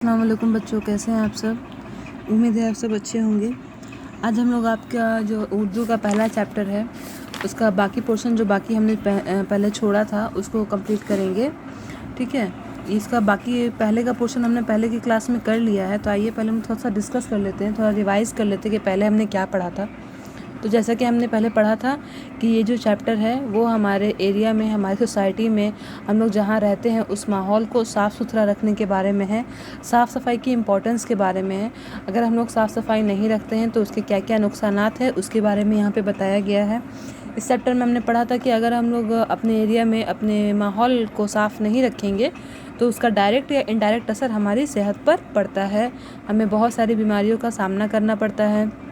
अस्सलाम वालेकुम बच्चों, कैसे हैं आप सब। उम्मीद है आप सब अच्छे होंगे। आज हम लोग आपका जो उर्दू का पहला चैप्टर है उसका बाकी पोर्शन जो बाकी हमने पहले छोड़ा था उसको कंप्लीट करेंगे। ठीक है, इसका बाकी पहले का पोर्शन हमने पहले की क्लास में कर लिया है, तो आइए पहले हम थोड़ा सा डिस्कस कर लेते हैं, थोड़ा रिवाइज़ कर लेते हैं कि पहले हमने क्या पढ़ा था। तो जैसा कि हमने पहले पढ़ा था कि ये जो चैप्टर है वो हमारे एरिया में, हमारी सोसाइटी में हम लोग जहाँ रहते हैं उस माहौल को साफ़ सुथरा रखने के बारे में है, साफ़ सफाई की इम्पोर्टेंस के बारे में है। अगर हम लोग साफ़ सफाई नहीं रखते हैं तो उसके क्या क्या नुकसानात है उसके बारे में यहाँ पे बताया गया है। इस चैप्टर में हमने पढ़ा था कि अगर हम लोग अपने एरिया में अपने माहौल को साफ़ नहीं रखेंगे तो उसका डायरेक्ट या इनडायरेक्ट असर हमारी सेहत पर पड़ता है। हमें बहुत सारी बीमारियों का सामना करना पड़ता है।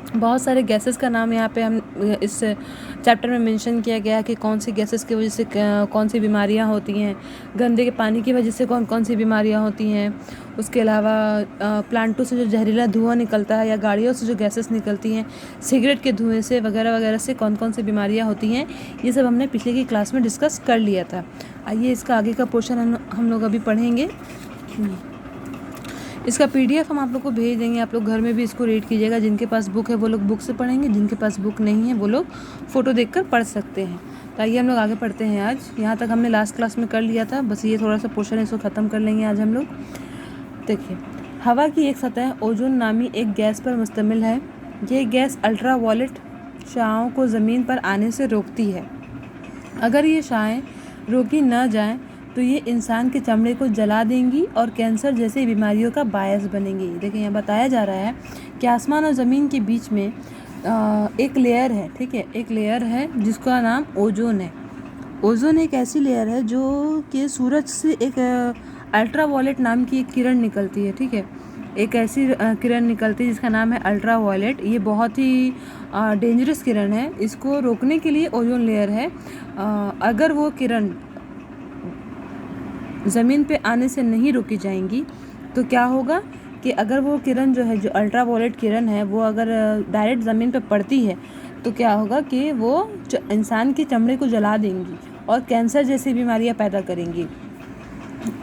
बहुत सारे गैसेस का नाम यहाँ पे हम इस चैप्टर में मेंशन किया गया है कि कौन सी गैसेस की वजह से कौन सी बीमारियाँ होती हैं, गंदे के पानी की वजह से कौन कौन सी बीमारियाँ होती हैं। उसके अलावा प्लांटों से जो जहरीला धुआं निकलता है या गाड़ियों से जो गैसेस निकलती हैं, सिगरेट के धुएं से वगैरह वगैरह से कौन कौन सी बीमारियाँ होती हैं, ये सब हमने पिछले की क्लास में डिस्कस कर लिया था। आइए इसका आगे का पोर्शन हम लोग अभी पढ़ेंगे। इसका पीडीएफ हम आप लोग को भेज देंगे, आप लोग घर में भी इसको रीड कीजिएगा। जिनके पास बुक है वो लोग बुक से पढ़ेंगे, जिनके पास बुक नहीं है वो लोग फ़ोटो देखकर पढ़ सकते हैं। तो आइए हम लोग आगे पढ़ते हैं। आज यहाँ तक हमने लास्ट क्लास में कर लिया था, बस ये थोड़ा सा पोर्शन है इसको ख़त्म कर लेंगे आज हम लोग। देखिए, हवा की एक सतह ओजोन नामी एक गैस पर मुश्तमिल है। ये गैस अल्ट्रा वायलेट शाओं को ज़मीन पर आने से रोकती है। अगर ये शाएँ रोकी न जाएँ तो ये इंसान के चमड़े को जला देंगी और कैंसर जैसी बीमारियों का बायस बनेंगी। देखिए, यहाँ बताया जा रहा है कि आसमान और ज़मीन के बीच में एक लेयर है। ठीक है, एक लेयर है जिसका नाम ओजोन है। ओजोन एक ऐसी लेयर है जो कि सूरज से एक अल्ट्रा वायलेट नाम की एक किरण निकलती है। ठीक है, एक ऐसी किरण निकलती है जिसका नाम है अल्ट्रा वायलेट। ये बहुत ही डेंजरस किरण है। इसको रोकने के लिए ओजोन लेयर है। अगर वो किरण ज़मीन पे आने से नहीं रोकी जाएंगी तो क्या होगा कि अगर वो किरण जो है, जो अल्ट्रा वायलेट किरण है, वो अगर डायरेक्ट ज़मीन पे पड़ती है तो क्या होगा कि वो इंसान के चमड़े को जला देंगी और कैंसर जैसी बीमारियां पैदा करेंगी।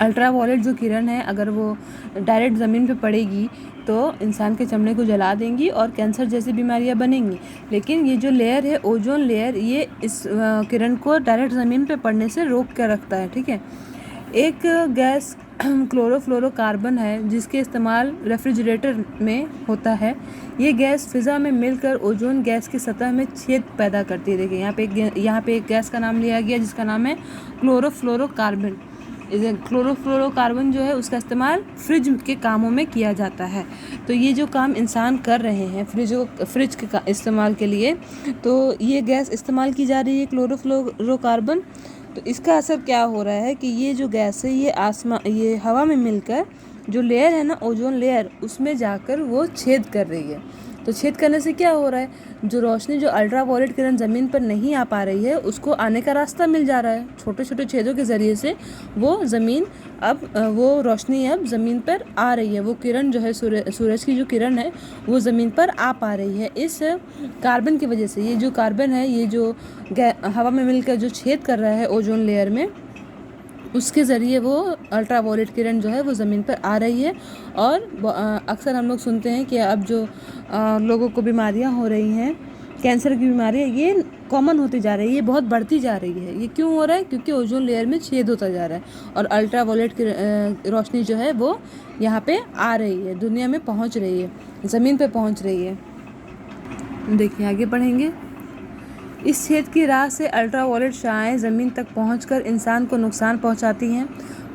अल्ट्रा वायलेट जो किरण है अगर वो डायरेक्ट ज़मीन पे पड़ेगी तो इंसान के चमड़े को जला देंगी और कैंसर जैसी बीमारियां बनेंगी। लेकिन ये जो लेयर है ओजोन लेयर, ये इस किरण को डायरेक्ट ज़मीन पे पड़ने से रोक कर रखता है। ठीक है, एक गैस क्लोरोफ्लोरोकार्बन है जिसके इस्तेमाल रेफ्रिजरेटर में होता है। ये गैस फिज़ा में मिलकर ओजोन गैस की सतह में छेद पैदा करती है। देखिए, यहाँ पे एक गैस का नाम लिया गया जिसका नाम है क्लोरोफ्लोरोकार्बन। क्लोरोफ्लोरोकार्बन जो है उसका इस्तेमाल फ्रिज के कामों में किया जाता है। तो ये जो काम इंसान कर रहे हैं फ्रिज के इस्तेमाल के लिए, तो ये गैस इस्तेमाल की जा रही है क्लोरोफ्लोरोकार्बन। तो इसका असर क्या हो रहा है कि ये जो गैस है ये हवा में मिलकर जो लेयर है ना ओजोन लेयर, उसमें जाकर वो छेद कर रही है। तो छेद करने से क्या हो रहा है, जो रोशनी जो अल्ट्रा वायलेट किरण ज़मीन पर नहीं आ पा रही है उसको आने का रास्ता मिल जा रहा है। छोटे छोटे छेदों के ज़रिए से वो वो रोशनी अब ज़मीन पर आ रही है। वो किरण जो है सूरज की जो किरण है वो ज़मीन पर आ पा रही है इस कार्बन की वजह से। ये जो कार्बन है, ये जो हवा में मिलकर जो छेद कर रहा है ओजोन लेयर में, उसके ज़रिए वो अल्ट्रा वायलेट किरण जो है वो ज़मीन पर आ रही है। और अक्सर हम लोग सुनते हैं कि अब जो लोगों को बीमारियां हो रही हैं, कैंसर की बीमारियां, ये कॉमन होती जा रही है, ये बहुत बढ़ती जा रही है। ये क्यों हो रहा है? क्योंकि ओजोन लेयर में छेद होता जा रहा है और अल्ट्रा वायलेट की रोशनी जो है वो यहाँ पे आ रही है, दुनिया में पहुँच रही है, ज़मीन पर पहुँच रही है। देखिए, आगे पढ़ेंगे। इस छेद की राह से अल्ट्रा वायलेट शाएँ ज़मीन तक पहुंचकर इंसान को नुकसान पहुंचाती हैं।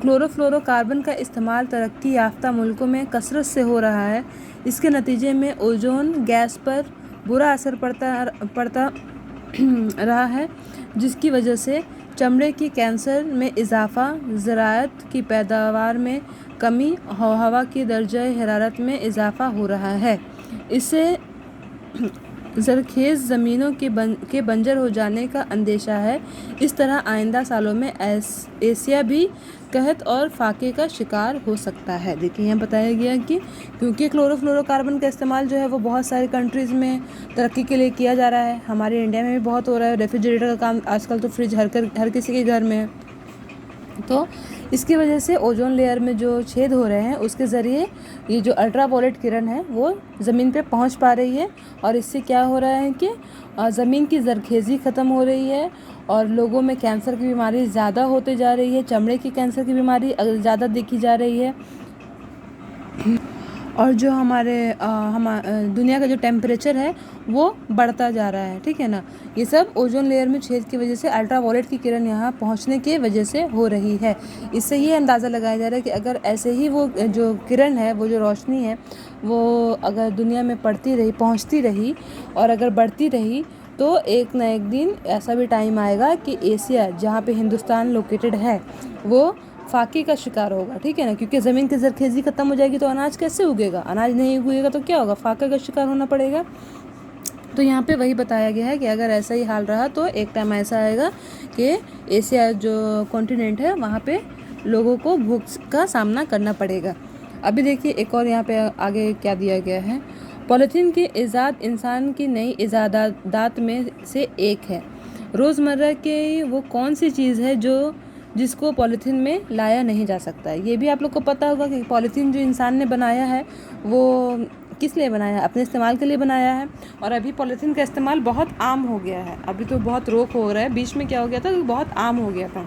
क्लोरोफ्लोरोकार्बन का इस्तेमाल तरक्की याफ्ता मुल्कों में कसरत से हो रहा है। इसके नतीजे में ओजोन गैस पर बुरा असर पड़ता रहा है, जिसकी वजह से चमड़े की कैंसर में इजाफा, ज़राअत की पैदावार में कमी, हवा की दर्जा हरारत में इजाफा हो रहा है। इससे ज़रखेज़ ज़मीनों के बंजर हो जाने का अंदेशा है। इस तरह आइंदा सालों में एशिया भी कहत और फाके का शिकार हो सकता है। देखिए, यहाँ बताया गया कि क्योंकि क्लोरोफ्लोरोकार्बन का इस्तेमाल जो है वो बहुत सारे कंट्रीज़ में तरक्की के लिए किया जा रहा है, हमारे इंडिया में भी बहुत हो रहा है। रेफ्रिजरेटर का काम आजकल तो फ्रिज हर किसी के घर में है। तो इसकी वजह से ओजोन लेयर में जो छेद हो रहे हैं उसके ज़रिए ये जो अल्ट्रावायलेट किरण है वो ज़मीन पे पहुंच पा रही है, और इससे क्या हो रहा है कि ज़मीन की जरखेज़ी ख़त्म हो रही है और लोगों में कैंसर की बीमारी ज़्यादा होते जा रही है, चमड़े की कैंसर की बीमारी ज़्यादा देखी जा रही है, और जो हमारे दुनिया का जो टेम्परेचर है वो बढ़ता जा रहा है, ठीक है ना। ये सब ओजोन लेयर में छेद की वजह से अल्ट्रावायलेट की किरण यहाँ पहुँचने की वजह से हो रही है। इससे ये अंदाज़ा लगाया जा रहा है कि अगर ऐसे ही वो जो किरण है, वो जो रोशनी है, वो अगर दुनिया में पड़ती रही, पहुँचती रही और अगर बढ़ती रही, तो एक ना एक दिन ऐसा भी टाइम आएगा कि एशिया, जहाँ पे हिंदुस्तान लोकेटेड है, वो फाके का शिकार होगा, ठीक है ना। क्योंकि ज़मीन की जरखेज़ी ख़त्म हो जाएगी तो अनाज कैसे उगेगा, अनाज नहीं उगेगा तो क्या होगा, फाके का शिकार होना पड़ेगा। तो यहाँ पे वही बताया गया है कि अगर ऐसा ही हाल रहा तो एक टाइम ऐसा आएगा कि एशिया जो कॉन्टिनेंट है वहाँ पे लोगों को भूख का सामना करना पड़ेगा। अभी देखिए एक और यहाँ पे आगे क्या दिया गया है। पॉलीथीन की ईजाद इंसान की नई ईजादात में से एक है। रोज़मर्रा के वो कौन सी चीज़ है जिसको पॉलीथीन में लाया नहीं जा सकता है। ये भी आप लोग को पता होगा कि पॉलीथीन जो इंसान ने बनाया है वो किस लिए बनाया है, अपने इस्तेमाल के लिए बनाया है। और अभी पॉलीथीन का इस्तेमाल बहुत आम हो गया है, अभी तो बहुत रोक हो रहा है, बीच में क्या हो गया था कि बहुत आम हो गया था।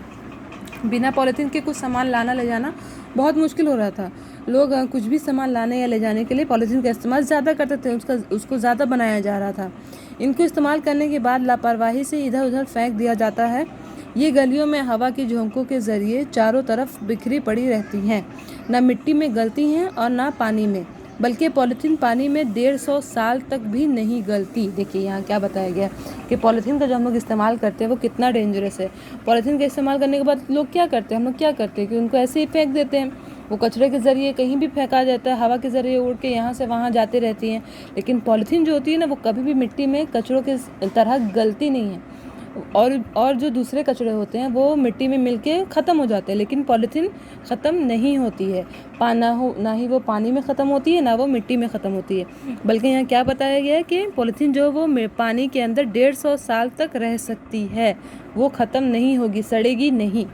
बिना पॉलीथीन के कुछ सामान लाना ले जाना बहुत मुश्किल हो रहा था। लोग कुछ भी सामान लाने या ले जाने के लिए पॉलीथीन का इस्तेमाल ज़्यादा करते थे, उसको ज़्यादा बनाया जा रहा था। इनको इस्तेमाल करने के बाद लापरवाही से इधर उधर फेंक दिया जाता है। ये गलियों में हवा की झोंकों के ज़रिए चारों तरफ बिखरी पड़ी रहती हैं, ना मिट्टी में गलती हैं और ना पानी में, बल्कि पॉलीथीन पानी में 150 साल तक भी नहीं गलती। देखिए यहाँ क्या बताया गया कि पॉलीथीन का जो हम लोग इस्तेमाल करते हैं वो कितना डेंजरस है। पॉलीथीन का इस्तेमाल करने के बाद लोग क्या करते हैं, हम लोग क्या करते हैं कि उनको ऐसे ही फेंक देते हैं। वो कचरे के ज़रिए कहीं भी फेंका जाता है, हवा के ज़रिए उड़ के यहाँ से वहाँ जाते रहती हैं। लेकिन पॉलीथीन जो होती है ना, वो कभी भी मिट्टी में कचरों के तरह गलती नहीं है, और जो दूसरे कचरे होते हैं वो मिट्टी में मिलके ख़त्म हो जाते हैं, लेकिन पॉलीथीन ख़त्म नहीं होती है। ना ही वो पानी में ख़त्म होती है, ना वो मिट्टी में ख़त्म होती है। बल्कि यहाँ क्या बताया गया है कि पॉलीथीन जो वो पानी के अंदर 150 साल तक रह सकती है, वो ख़त्म नहीं होगी, सड़ेगी नहीं।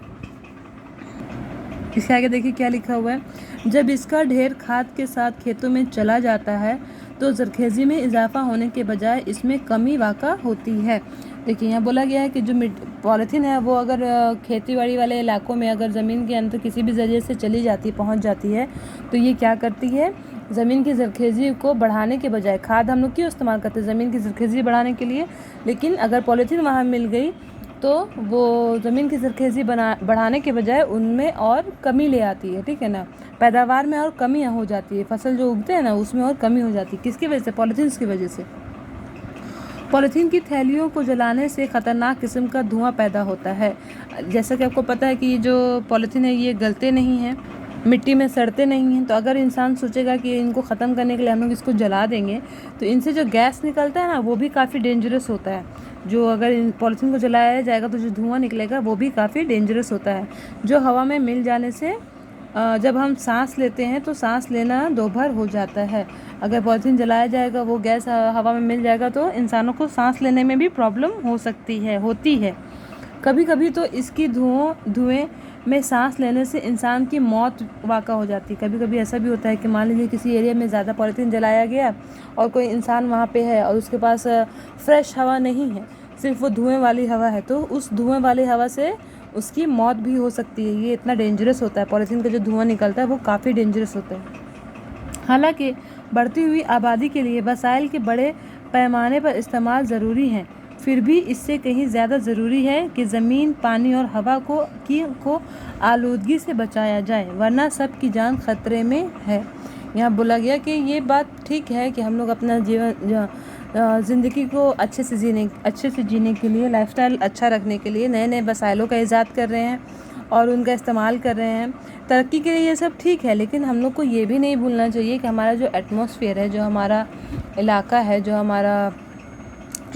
इसके आगे देखिए क्या लिखा हुआ है। जब इसका ढेर खाद के साथ खेतों में चला जाता है तो जरखेज़ी में इजाफा होने के बजाय इसमें कमी वाक़ा होती है। देखिए यहाँ बोला गया है कि जो पॉलीथीन है वो अगर खेती-बाड़ी वाले इलाकों में अगर ज़मीन के अंदर किसी भी ज़रिए से चली जाती, पहुँच जाती है, तो ये क्या करती है, ज़मीन की जरखेज़ी को बढ़ाने के बजाय, खाद हम लोग क्यों इस्तेमाल करते हैं, ज़मीन की जरखेज़ी बढ़ाने के लिए, लेकिन अगर पॉलीथीन वहाँ मिल गई तो वो ज़मीन की जरखेज़ी बढ़ाने के बजाय उनमें और कमी ले आती है, ठीक है ना। पैदावार में और कमी हो जाती है, फसल जो उगते हैं ना उसमें और कमी हो जाती है। किसकी वजह से, पॉलीथीन की वजह से। पॉलीथीन की थैलियों को जलाने से ख़तरनाक किस्म का धुआं पैदा होता है। जैसा कि आपको पता है कि ये जो पॉलीथीन है ये गलते नहीं हैं, मिट्टी में सड़ते नहीं हैं। तो अगर इंसान सोचेगा कि इनको ख़त्म करने के लिए हम लोग इसको जला देंगे तो इनसे जो गैस निकलता है ना वो भी काफ़ी डेंजरस होता है। जो अगर इन पॉलीथीन को जलाया जाएगा तो जो धुआं निकलेगा वो भी काफ़ी डेंजरस होता है, जो हवा में मिल जाने से जब हम सांस लेते हैं तो सांस लेना दोभर हो जाता है। अगर पॉलीथीन जलाया जाएगा, वो गैस हवा में मिल जाएगा तो इंसानों को सांस लेने में भी प्रॉब्लम होती है। कभी कभी तो इसकी धुएं में सांस लेने से इंसान की मौत वाक़ा हो जाती है। कभी कभी ऐसा भी होता है कि मान लीजिए किसी एरिया में ज़्यादा पॉलीथीन जलाया गया और कोई इंसान वहाँ पे है और उसके पास फ्रेश हवा नहीं है, सिर्फ वो धुएं वाली हवा है, तो उस धुएं वाली हवा से उसकी मौत भी हो सकती है। ये इतना डेंजरस होता है, पॉलीथीन का जो धुआं निकलता है वो काफ़ी डेंजरस होता है। हालांकि बढ़ती हुई आबादी के लिए वसाइल के बड़े पैमाने पर इस्तेमाल ज़रूरी हैं, फिर भी इससे कहीं ज़्यादा ज़रूरी है कि ज़मीन, पानी और हवा को आलूदगी से बचाया जाए, वरना सब की जान खतरे में है। यहाँ बोला गया कि ये बात ठीक है कि हम लोग अपना जीवन ज़िंदगी को अच्छे से जीने के लिए, लाइफस्टाइल अच्छा रखने के लिए नए नए वसाइलों का ईजाद कर रहे हैं और उनका इस्तेमाल कर रहे हैं। तरक्की के लिए ये सब ठीक है, लेकिन हम लोग को ये भी नहीं भूलना चाहिए कि हमारा जो एटमॉस्फेयर है, जो हमारा इलाका है, जो हमारा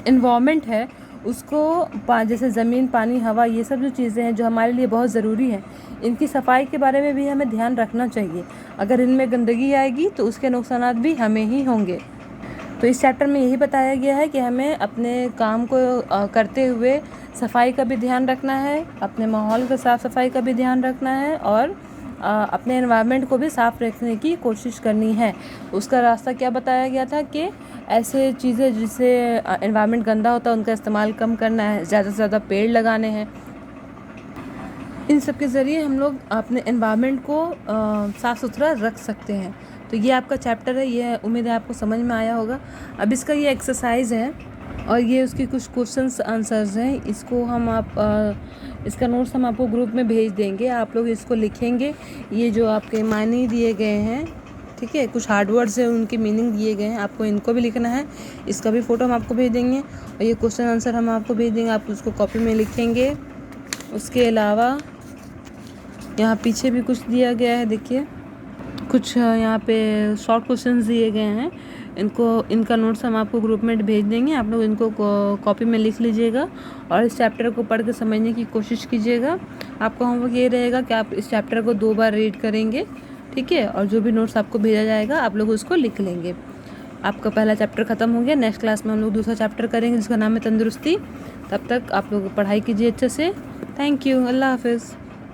इन्वायरमेंट है, उसको जैसे ज़मीन, पानी, हवा, ये सब जो चीज़ें हैं जो हमारे लिए बहुत ज़रूरी हैं, इनकी सफाई के बारे में भी हमें ध्यान रखना चाहिए। अगर इनमें गंदगी आएगी तो उसके नुकसानात भी हमें ही होंगे। तो इस चैप्टर में यही बताया गया है कि हमें अपने काम को करते हुए सफाई का भी ध्यान रखना है, अपने माहौल का साफ़ सफाई का भी ध्यान रखना है और अपने एनवायरनमेंट को भी साफ़ रखने की कोशिश करनी है। उसका रास्ता क्या बताया गया था कि ऐसे चीज़ें जिससे एनवायरनमेंट गंदा होता है उनका इस्तेमाल कम करना है, ज़्यादा से ज़्यादा पेड़ लगाने हैं। इन सब के ज़रिए हम लोग अपने एनवायरनमेंट को साफ़ सुथरा रख सकते हैं। तो ये आपका चैप्टर है, ये उम्मीद है आपको समझ में आया होगा। अब इसका ये एक्सरसाइज है और ये उसके कुछ क्वेश्चंस आंसर्स हैं। इसको हम इसका नोट्स हम आपको ग्रुप में भेज देंगे, आप लोग इसको लिखेंगे। ये जो आपके मायने दिए गए हैं, ठीक है, कुछ हार्ड वर्ड्स हैं उनके मीनिंग दिए गए हैं, आपको इनको भी लिखना है। इसका भी फ़ोटो हम आपको भेज देंगे और ये क्वेश्चन आंसर हम आपको भेज देंगे, आप उसको कॉपी में लिखेंगे। उसके अलावा यहाँ पीछे भी कुछ दिया गया है, देखिए कुछ यहाँ पे शॉर्ट क्वेश्चंस दिए गए हैं। इनका नोट्स हम आपको ग्रुप में भेज देंगे, आप लोग इनको कॉपी में लिख लीजिएगा और इस चैप्टर को पढ़ के समझने की कोशिश कीजिएगा। आपका होमवर्क ये रहेगा कि आप इस चैप्टर को 2 बार रीड करेंगे, ठीक है, और जो भी नोट्स आपको भेजा जाएगा आप लोग उसको लिख लेंगे। आपका पहला चैप्टर ख़त्म हो गया। नेक्स्ट क्लास में हम लोग दूसरा चैप्टर करेंगे जिसका नाम है तंदुरुस्ती। तब तक आप लोग पढ़ाई कीजिए अच्छे से। Thank you. अल्लाह हाफिज़।